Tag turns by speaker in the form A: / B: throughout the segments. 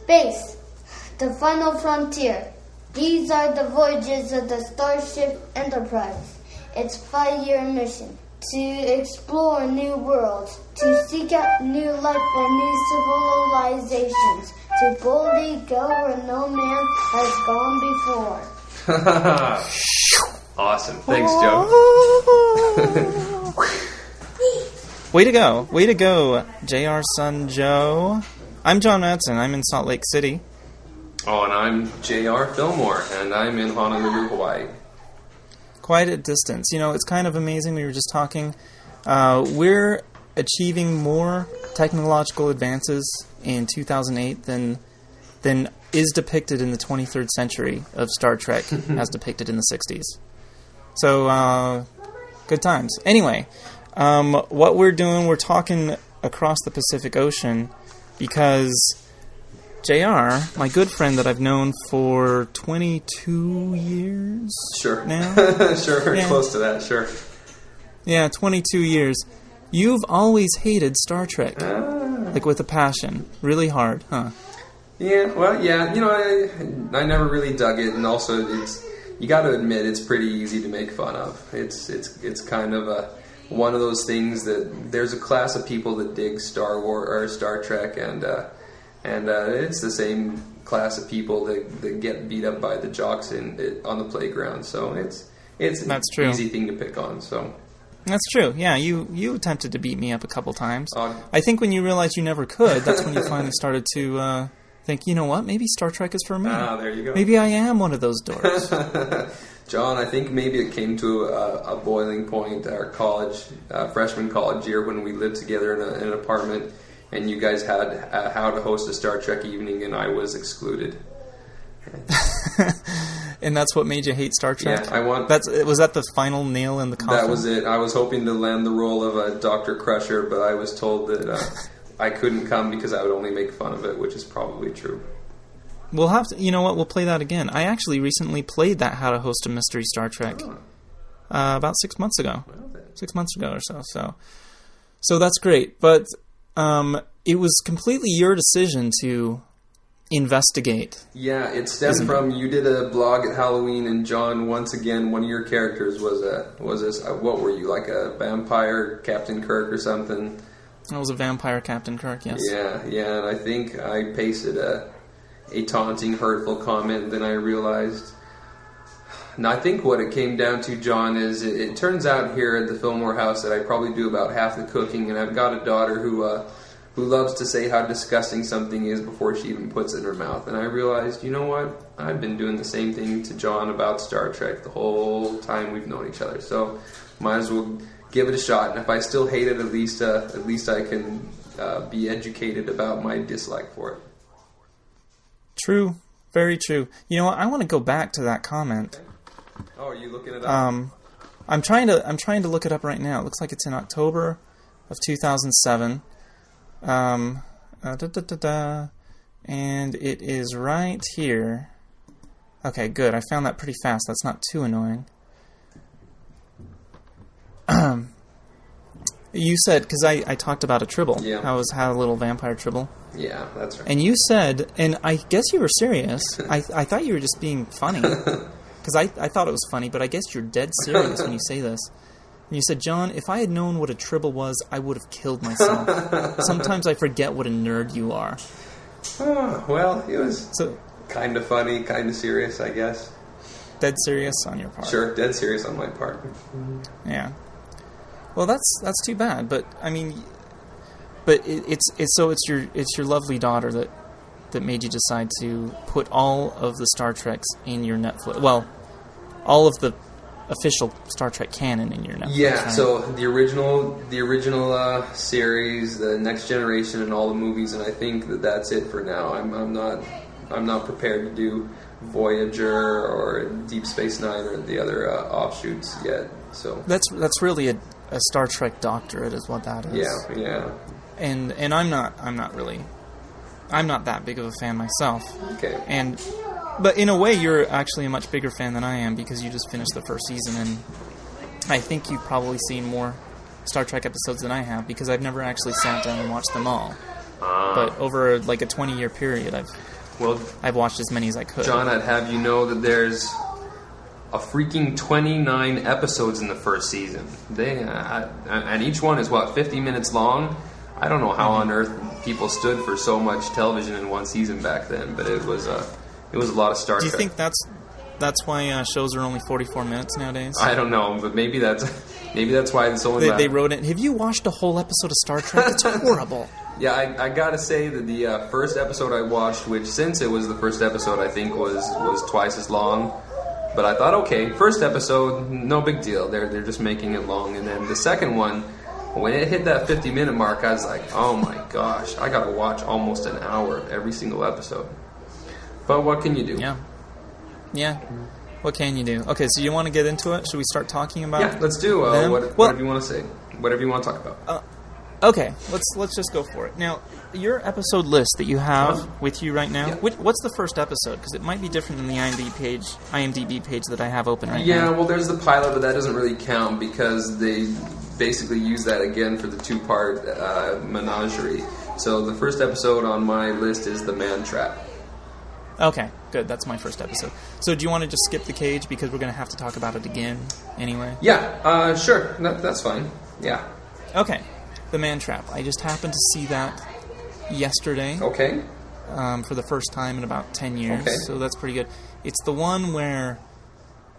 A: Space, the final frontier. These are the voyages of the Starship Enterprise. Its 5-year mission: to explore new worlds, to seek out new life for new civilizations, to boldly go where no man has gone before.
B: Awesome. Thanks, Joe.
C: Way to go. Way to go, JR son Joe. I'm John Madsen. I'm in Salt Lake City.
B: Oh, and I'm J.R. Fillmore, and I'm in Honolulu, Hawaii.
C: Quite a distance. You know, it's kind of amazing. We were just talking. We're achieving more technological advances in 2008 than is depicted in the 23rd century of Star Trek as depicted in the 60s. So, good times. Anyway, what we're doing, we're talking across the Pacific Ocean because JR, my good friend that I've known for 22 years
B: Sure.
C: now.
B: Sure,
C: Yeah.
B: close to that, sure.
C: Yeah, 22 years. You've always hated Star Trek. Like with a passion. Really hard, huh?
B: Yeah, well, yeah, you know, I never really dug it, and also you got to admit it's pretty easy to make fun of. It's kind of one of those things that there's a class of people that dig Star Wars or Star Trek, and it's the same class of people that get beat up by the jocks on the playground. So it's
C: That's true.
B: An easy thing to pick on. So
C: That's true. Yeah, you attempted to beat me up a couple times.
B: Uh,
C: I think when you realized you never could, that's when you finally started to think, you know what, maybe Star Trek is for me.
B: there you go.
C: Maybe I am one of those dorks.
B: John, I think maybe it came to a boiling point our freshman college year when we lived together in an apartment, and you guys had how to host a Star Trek evening, and I was excluded.
C: And that's what made you hate Star Trek?
B: Yeah,
C: Was that the final nail in the coffin?
B: That was it. I was hoping to land the role of a Dr. Crusher, but I was told that I couldn't come because I would only make fun of it, which is probably true.
C: We'll have to, you know what, we'll play that again. I actually recently played that How to Host a Mystery Star Trek about 6 months ago. 6 months ago or so. So that's great. But it was completely your decision to investigate.
B: Yeah, it stemmed from you did a blog at Halloween, and John, once again, one of your characters was what were you, like a vampire Captain Kirk or something?
C: I was a vampire Captain Kirk, yes.
B: Yeah, and I think I pasted a taunting, hurtful comment, and then I realized. And I think what it came down to, John, is it turns out here at the Fillmore house that I probably do about half the cooking, and I've got a daughter who loves to say how disgusting something is before she even puts it in her mouth. And I realized, you know what? I've been doing the same thing to John about Star Trek the whole time we've known each other. So might as well give it a shot. And if I still hate it, at least I can be educated about my dislike for it.
C: True. Very true. You know what? I want to go back to that comment.
B: Oh, are you looking it up?
C: I'm trying to look it up right now. It looks like it's in October of 2007. And it is right here. Okay, good. I found that pretty fast. That's not too annoying. You said, because I talked about a tribble.
B: Yeah.
C: I had a little vampire tribble.
B: Yeah, that's right.
C: And you said, and I guess you were serious. I thought you were just being funny. Because I thought it was funny, but I guess you're dead serious when you say this. And you said, John, if I had known what a tribble was, I would have killed myself. Sometimes I forget what a nerd you are.
B: Oh, well, it was kind of funny, kind of serious, I guess.
C: Dead serious on your part.
B: Sure, dead serious on my part.
C: Yeah. Well, that's too bad. But I mean, it's your lovely daughter that made you decide to put all of the Star Treks in your Netflix. Well, all of the official Star Trek canon in your Netflix.
B: Yeah,
C: right?
B: so the original series, the Next Generation, and all the movies, and I think that's it for now. I'm not prepared to do Voyager or Deep Space Nine or the other offshoots yet. So
C: that's really a Star Trek doctorate, is what that is.
B: Yeah.
C: And I'm not that big of a fan myself.
B: Okay.
C: But in a way, you're actually a much bigger fan than I am because you just finished the first season, and I think you've probably seen more Star Trek episodes than I have because I've never actually sat down and watched them all. But over like a 20-year period, I've
B: Well,
C: I've watched as many as I could.
B: John, I'd have you know that there's a freaking 29 episodes in the first season. And each one is, 50 minutes long? I don't know how on earth people stood for so much television in one season back then, but it was a lot of Star Trek.
C: Do you think that's why shows are only 44 minutes nowadays?
B: I don't know, but maybe that's why it's only...
C: They wrote it. Have you watched a whole episode of Star Trek? It's horrible.
B: Yeah, I gotta say that the first episode I watched, which since it was the first episode, I think was twice as long. But I thought, okay, first episode, no big deal. They're just making it long. And then the second one, when it hit that 50-minute mark, I was like, oh my gosh, I gotta watch almost an hour of every single episode. But what can you do?
C: Yeah. What can you do? Okay, so you want to get into it? Should we start talking about?
B: Yeah, let's do whatever you want to say, whatever you want to talk about.
C: Okay, let's just go for it. Now, your episode list that you have with you right now.
B: Yeah.
C: What's the first episode? Because it might be different than the IMDb page that I have open right now.
B: Yeah, well, there's the pilot, but that doesn't really count because they basically use that again for the two-part menagerie. So the first episode on my list is The Man Trap.
C: Okay, good. That's my first episode. So do you want to just skip the cage because we're going to have to talk about it again anyway?
B: Yeah, sure. That's fine. Yeah.
C: Okay. The Man Trap. I just happened to see that yesterday.
B: Okay.
C: For the first time in about 10 years.
B: Okay.
C: So that's pretty good. It's the one where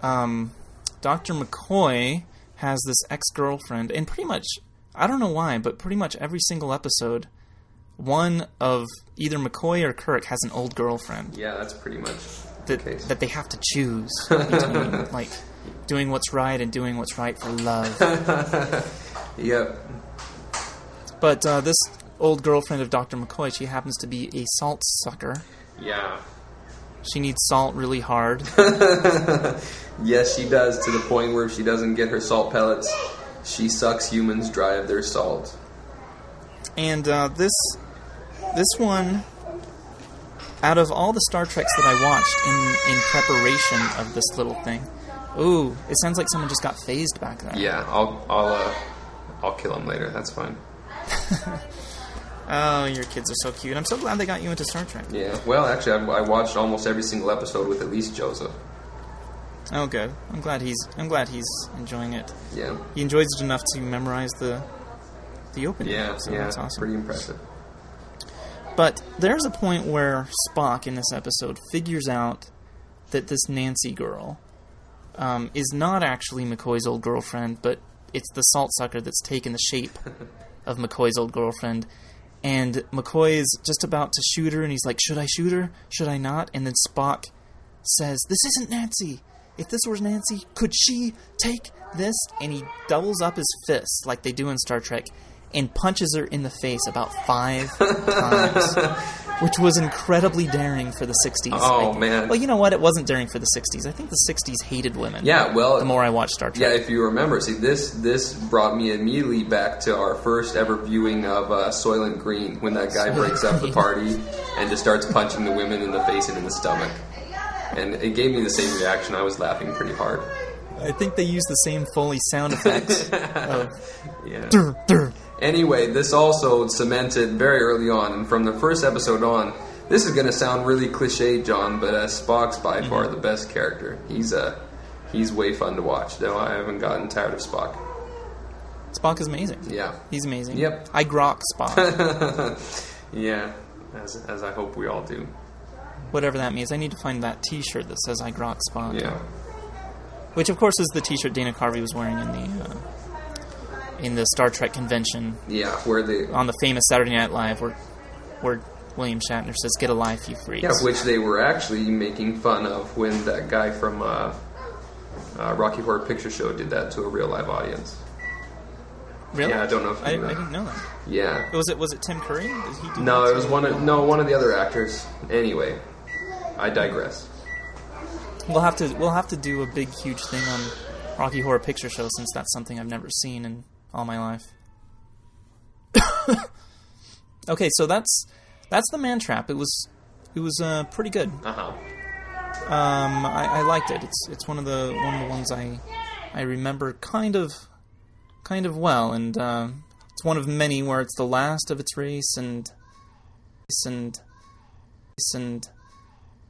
C: Dr. McCoy has this ex-girlfriend, and pretty much, I don't know why, but pretty much every single episode, one of either McCoy or Kirk has an old girlfriend.
B: Yeah, that's pretty much
C: the
B: case.
C: That they have to choose between, like, doing what's right and doing what's right for love.
B: Yep.
C: But this old girlfriend of Dr. McCoy, she happens to be a salt sucker.
B: Yeah.
C: She needs salt really hard.
B: Yes, she does, to the point where if she doesn't get her salt pellets, she sucks humans dry of their salt.
C: And this one, out of all the Star Treks that I watched in preparation of this little thing, ooh, it sounds like someone just got phased back there.
B: Yeah, I'll kill him later. That's fine.
C: Oh, your kids are so cute. I'm so glad they got you into Star Trek.
B: Yeah. Well, actually, I watched almost every single episode with at least Joseph.
C: Oh, good. I'm glad he's enjoying it.
B: Yeah.
C: He enjoys it enough to memorize the opening.
B: Yeah.
C: So
B: yeah.
C: That's awesome.
B: Pretty impressive.
C: But there's a point where Spock in this episode figures out that this Nancy girl is not actually McCoy's old girlfriend, but it's the salt sucker that's taken the shape of McCoy's old girlfriend. And McCoy is just about to shoot her, and he's like, should I shoot her? Should I not? And then Spock says, this isn't Nancy. If this was Nancy, could she take this? And he doubles up his fist, like they do in Star Trek, and punches her in the face about 5 times, which was incredibly daring for the 60s.
B: Oh, man.
C: Well, you know what? It wasn't daring for the 60s. I think the 60s hated women.
B: Yeah, well...
C: The more I watched Star Trek.
B: Yeah, if you remember. See, this brought me immediately back to our first ever viewing of Soylent Green, when that guy breaks up the party and just starts punching the women in the face and in the stomach. And it gave me the same reaction. I was laughing pretty hard.
C: I think they used the same Foley sound effect of...
B: Yeah.
C: Dur, dur.
B: Anyway, this also cemented very early on, and from the first episode on, this is going to sound really cliche, John, but Spock's by far the best character. He's way fun to watch, though I haven't gotten tired of Spock.
C: Spock is amazing.
B: Yeah.
C: He's amazing.
B: Yep.
C: I grok Spock.
B: Yeah, as I hope we all do.
C: Whatever that means. I need to find that T-shirt that says I grok Spock.
B: Yeah. Which,
C: of course, is the T-shirt Dana Carvey was wearing in the Star Trek convention.
B: Yeah, where they...
C: On the famous Saturday Night Live, where William Shatner says, "Get a life, you freaks."
B: Yeah, which they were actually making fun of when that guy from Rocky Horror Picture Show did that to a real live audience.
C: Really?
B: Yeah, I don't know if you knew
C: I
B: that.
C: didn't know that.
B: Yeah.
C: Was it Tim Curry? Did he do
B: No,
C: that
B: it was one of the other actors. Anyway, I digress.
C: We'll have to do a big, huge thing on Rocky Horror Picture Show, since that's something I've never seen in all my life. Okay, so that's The Man Trap. It was pretty good.
B: Uh-huh.
C: I liked it. It's one of the ones I remember kind of well, and it's one of many where it's the last of its race and